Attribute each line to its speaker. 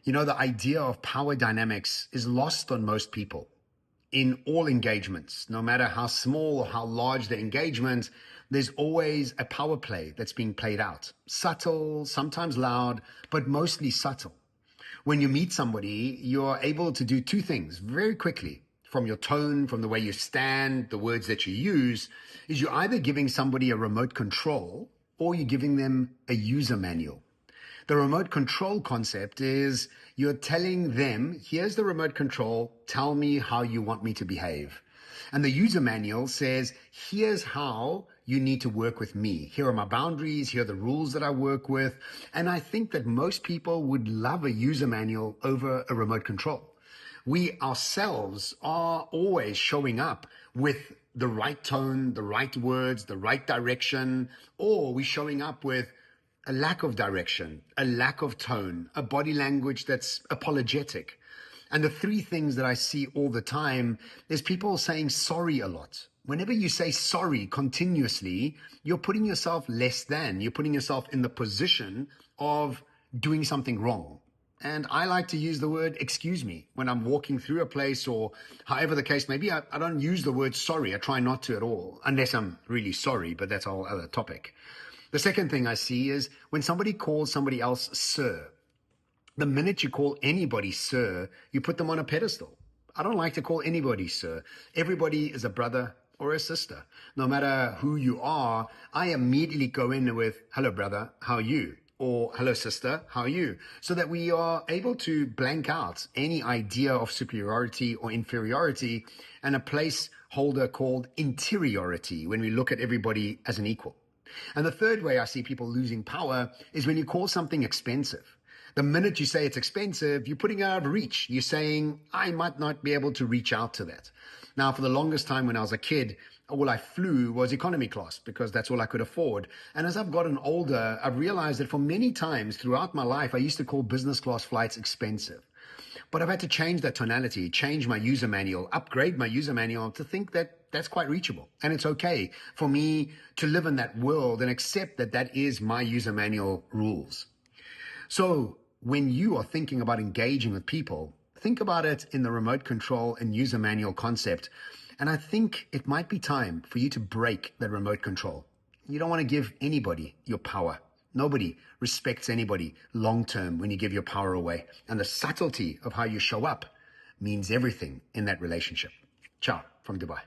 Speaker 1: The idea of power dynamics is lost on most people in all engagements. No matter how small or how large the engagement, there's always a power play that's being played out. Subtle, sometimes loud, but mostly subtle. When you meet somebody, you're able to do two things very quickly. From your tone, from the way you stand, the words that you use, is you're either giving somebody a remote control or you're giving them a user manual. The remote control concept is you're telling them, here's the remote control, tell me how you want me to behave. And the user manual says, here's how you need to work with me. Here are my boundaries, here are the rules that I work with. And I think that most people would love a user manual over a remote control. We ourselves are always showing up with the right tone, the right words, the right direction, or we're showing up with a lack of direction, a lack of tone, a body language that's apologetic. And the three things that I see all the time is people saying sorry a lot. Whenever you say sorry continuously, you're putting yourself less than, you're putting yourself in the position of doing something wrong. And I like to use the word excuse me when I'm walking through a place or however the case may be. I don't use the word sorry. I try not to at all, unless I'm really sorry, but that's a whole other topic. The second thing I see is when somebody calls somebody else sir. The minute you call anybody sir, you put them on a pedestal. I don't like to call anybody sir. Everybody is a brother or a sister. No matter who you are, I immediately go in with, hello brother, how are you? Or hello sister, how are you? So that we are able to blank out any idea of superiority or inferiority and a placeholder called interiority when we look at everybody as an equal. And the third way I see people losing power is when you call something expensive. The minute you say it's expensive, you're putting it out of reach. You're saying, I might not be able to reach out to that. Now, for the longest time when I was a kid, all I flew was economy class because that's all I could afford. And as I've gotten older, I've realized that for many times throughout my life, I used to call business class flights expensive. But I've had to change that tonality, change my user manual, upgrade my user manual to think that that's quite reachable. And it's okay for me to live in that world and accept that that is my user manual rules. So when you are thinking about engaging with people, think about it in the remote control and user manual concept. And I think it might be time for you to break that remote control. You don't want to give anybody your power. Nobody respects anybody long-term when you give your power away. And the subtlety of how you show up means everything in that relationship. Ciao from Dubai.